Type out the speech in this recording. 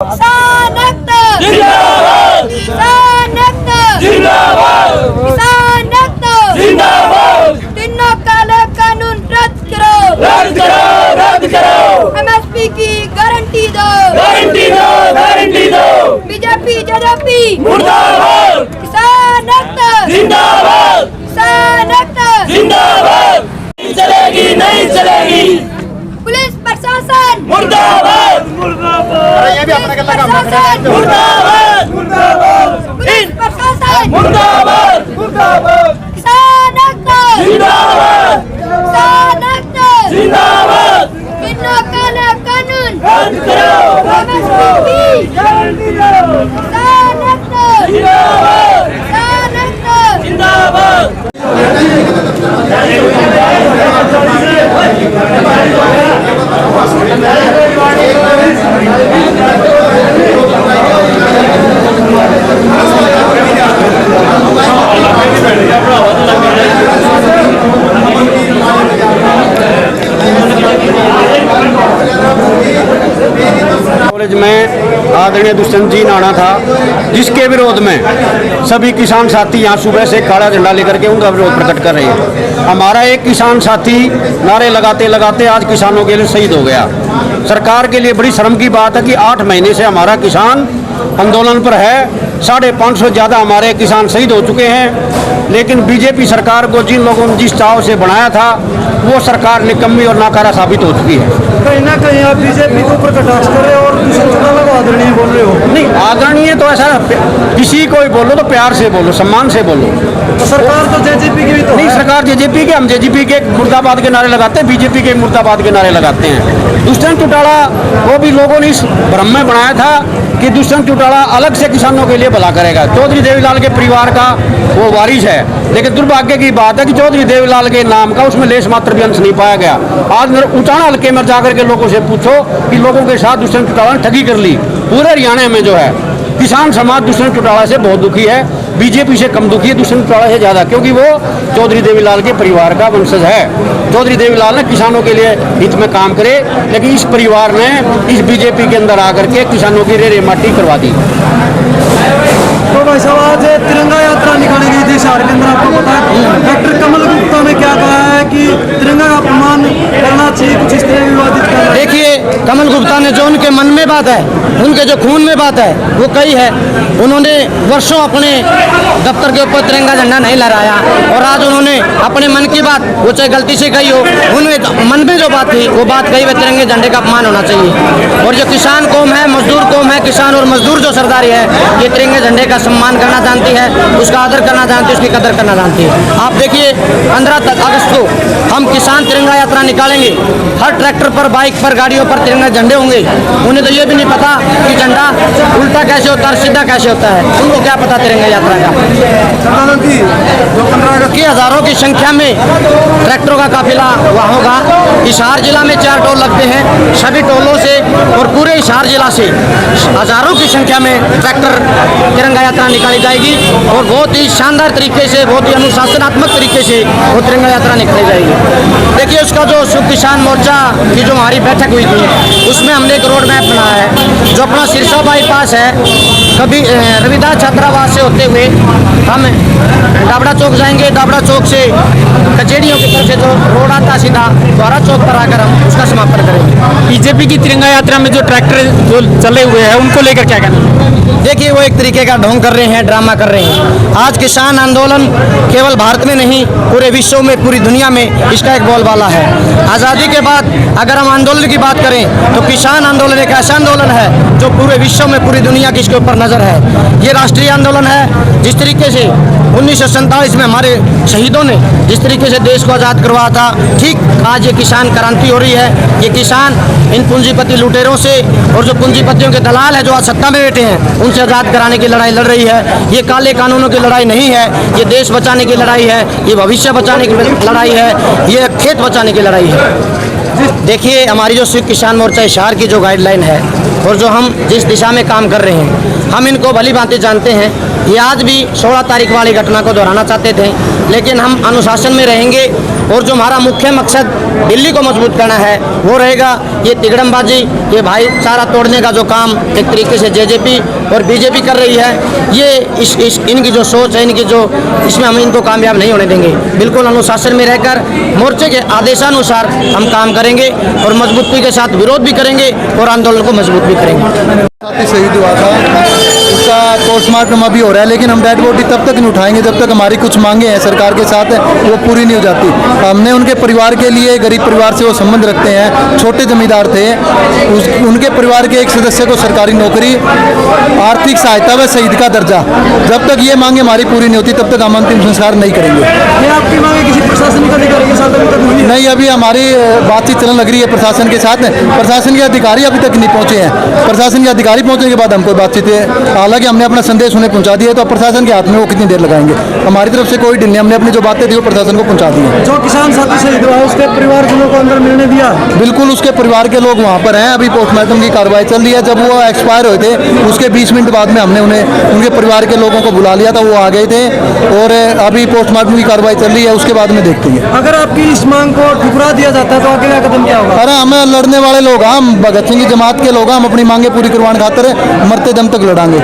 किसान एकता जिंदाबाद, किसान एकता जिंदाबाद, किसान एकता जिंदाबाद। तीनों काले कानून रद्द करो, रद्द करो, रद्द करो। एमएसपी की गारंटी दो, गारंटी दो, गारंटी दो। बीजेपी जेजेपी मुर्दाबाद, किसान एकता जिंदाबाद, किसान एकता जिंदाबाद। नहीं चलेगी, नहीं चलेगी। पुलिस प्रशासन मुर्दाबाद, प्रशासन मुर्दाबाद, मुर्दाबाद, पुलिस प्रशासन मुर्दाबाद, किसान एकता जिंदाबाद, किसान एकता जिंदाबाद। तीनों काले कानून रद्द करो, एमएसपी गारंटी दो। किसान एकता जिंदाबाद, किसान एकता जिंदाबाद। कॉलेज में आदरणीय दुष्यंत जी नाना था, जिसके विरोध में सभी किसान साथी यहाँ सुबह से काला झंडा लेकर के उनका विरोध प्रकट कर रहे हैं। हमारा एक किसान साथी नारे लगाते लगाते आज किसानों के लिए शहीद हो गया। सरकार के लिए बड़ी शर्म की बात है कि 8 महीने से हमारा किसान आंदोलन पर है। 550 से ज़्यादा हमारे किसान शहीद हो चुके हैं, लेकिन बीजेपी सरकार को जिन लोगों ने जिस चाव से बनाया था वो सरकार निकम्मी और नाकारा साबित हो चुकी है। कहीं ना कहीं आप बीजेपी को ऊपर कटाक्ष कर रहे हो और आदरणीय बोल रहे हो। नहीं, आदरणीय तो ऐसा किसी को भी बोलो तो प्यार से बोलो, सम्मान से बोलो। तो सरकार तो जेजेपी की भी तो नहीं, है। सरकार जेजेपी के, हम जेजेपी के मुर्दाबाद के नारे लगाते हैं, बीजेपी के मुर्दाबाद के नारे लगाते हैं। दुष्यंत चौटाला को भी लोगों ने इस भ्रम में बनाया था कि दुष्यंत चौटाला अलग से किसानों के लिए भला करेगा। चौधरी देवीलाल के परिवार का वो वारिस है, लेकिन दुर्भाग्य की बात है कि चौधरी देवीलाल के नाम का उसमें लेस मात्र भी अंश नहीं पाया गया। आज उचाना हल्के में जाकर के लोगों से पूछो कि लोगों के साथ दुष्यंत चौटाला ने ठगी कर ली। पूरे हरियाणा में जो है किसान समाज दुष्यंत चौटाला से बहुत दुखी है, बीजेपी से कम दुखी है दुष्यंत चौटाला से ज़्यादा, क्योंकि वो चौधरी देवीलाल के परिवार का वंशज है। चौधरी देवीलाल ने किसानों के लिए हित में काम करे, लेकिन इस परिवार ने इस बीजेपी के अंदर आकर के किसानों की रेरे माटी करवा दी। तो भाई साहब आज तिरंगा यात्रा निकाली गई थी शहर के अंदर, आपको पता है डॉक्टर कमल गुप्ता ने क्या कहा है कि तिरंगा का अपमान करना चाहिए, कुछ इस तरह विवादित कर रहे हैं। देखिए, कमल गुप्ता ने जो उनके मन में बात है, उनके जो खून में बात है वो कही है। उन्होंने वर्षों अपने दफ्तर के ऊपर तिरंगा झंडा नहीं लहराया और आज उन्होंने अपने मन की बात, वो चाहे गलती से कही हो, उनमें मन में जो बात थी वो बात कही, वह तिरंगे झंडे का अपमान होना चाहिए। और जो किसान कौम है, मजदूर कौम है, किसान और मजदूर जो सरदारी है, ये तिरंगे झंडे का सम्मान करना जानती है, उसका आदर करना जानती है, उसकी कदर करना जानती है। आप देखिए 15 अगस्त को हम किसान तिरंगा यात्रा निकालेंगे। हर ट्रैक्टर पर, बाइक पर, गाड़ियों पर तिरंगा झंडे होंगे। उन्हें तो ये भी नहीं पता कि झंडा उल्टा कैसे होता है, सीधा कैसे होता है, उनको क्या पता तिरंगा यात्रा का। कि हजारों की संख्या में ट्रैक्टरों का काफिला वहाँ होगा। हिसार जिला में 4 टोल लगते हैं, सभी टोलों से और पूरे हिसार जिला से हजारों की संख्या में ट्रैक्टर तिरंगा यात्रा निकाली जाएगी और बहुत ही शानदार तरीके से, बहुत ही अनुशासनात्मक तरीके से वो तिरंगा यात्रा निकाली जाएगी। देखिए, उसका जो शुभ किसान मोर्चा की जो हमारी बैठक हुई थी उसमें हमने एक रोड मैप बनाया है। जो अपना सिरसा बाईपास है, कभी रविदास छात्रावास से होते हुए हम डाबड़ा चौक जाएंगे। डाबड़ा चौक से कचेरियों की तरफ से जो रोड आता सीधा द्वारा चौक पर आकर हम उसका समापन करेंगे। बीजेपी की तिरंगा यात्रा में जो ट्रैक्टर जो चले हुए हैं उनको लेकर क्या कहना? देखिए, वो एक तरीके का ढोंग कर रहे हैं, ड्रामा कर रहे हैं। आज किसान आंदोलन केवल भारत में नहीं, पूरे विश्व में, पूरी दुनिया में इसका एक बोलबाला है। आज़ादी के बाद अगर हम आंदोलन की बात करें तो किसान आंदोलन एक ऐसा आंदोलन है जो पूरे विश्व में, पूरी दुनिया की इसके ऊपर नज़र है। ये राष्ट्रीय आंदोलन है। जिस तरीके से 1947 में हमारे शहीदों ने जिस तरीके से देश को आज़ाद करवाया था, ठीक आज ये किसान क्रांति हो रही है। ये किसान इन पूंजीपति लुटेरों से और जो पूंजीपतियों के दलाल है जो आज सत्ता में बैठे हैं, उनसे आज़ाद कराने की लड़ाई लड़ रही है। ये काले कानूनों की लड़ाई नहीं है, ये देश बचाने की लड़ाई है, ये भविष्य बचाने की लड़ाई है, ये खेत बचाने की लड़ाई है। देखिए, हमारी जो संयुक्त किसान मोर्चा हिसार की जो गाइडलाइन है और जो हम जिस दिशा में काम कर रहे हैं, हम इनको भली भांति जानते हैं। ये आज भी 16 तारीख वाली घटना को दोहराना चाहते थे, लेकिन हम अनुशासन में रहेंगे और जो हमारा मुख्य मकसद दिल्ली को मजबूत करना है वो रहेगा। ये तिगड़मबाजी, ये भाईचारा तोड़ने का जो काम एक तरीके से जेजेपी और बीजेपी कर रही है, ये इनकी जो सोच है, इनकी जो इसमें हम इनको कामयाब नहीं होने देंगे। बिल्कुल अनुशासन में रहकर मोर्चे के आदेशानुसार हम काम करेंगे और मजबूती के साथ विरोध भी करेंगे और आंदोलन को मजबूत भी करेंगे। शहीद हुआ था, उसका पोस्टमार्टम अभी हो रहा है, लेकिन हम डेड बॉडी तब तक नहीं उठाएंगे जब तक हमारी कुछ मांगे हैं सरकार के साथ वो पूरी नहीं हो जाती। हमने उनके परिवार के लिए, गरीब परिवार से वो संबंध रखते हैं, छोटे जमींदार थे, उनके परिवार के एक सदस्य को सरकारी नौकरी, आर्थिक सहायता व शहीद का दर्जा, जब तक ये मांगे हमारी पूरी नहीं होती तब तक हम अंतिम संस्कार नहीं करेंगे। ये आपकी मांगे किसी प्रशासनिक अधिकारी के साथ अभी तक हुई है? नहीं, अभी हमारी बातचीत चलने लग रही है प्रशासन के साथ। प्रशासन के अधिकारी अभी तक नहीं पहुंचे हैं। प्रशासन के अधिकारी पहुंचने के बाद हमको बातचीत है। हालांकि हमने अपना संदेश उन्हें पहुंचा दिया, तो प्रशासन के हाथ में वो कितनी देर लगाएंगे। हमारी तरफ से कोई ढिल नहीं, हमने अपनी जो बातें थी वो प्रशासन को पहुंचा दी है। जो किसान साथी शहीद हुआ है उसके परिवारजनों को अंदर मिलने दिया? बिल्कुल, उसके परिवार के लोग वहाँ पर हैं। अभी पोस्टमार्टम की कार्रवाई चल रही है। जब वो एक्सपायर हुए थे उसके 20 मिनट बाद में हमने उन्हें, उनके परिवार के लोगों को बुला लिया था, वो आ गए थे और अभी पोस्टमार्टम की कार्रवाई चल रही है, उसके बाद में देखते हैं। अगर आपकी इस मांग को ठुकरा दिया जाता है तो आगे का कदम क्या होगा? अरे हमें लड़ने वाले लोग, हम भगत सिंह की जमात के लोग, हम अपनी मांगे पूरी करवाने खातिर मरते दम तक लड़ांगे।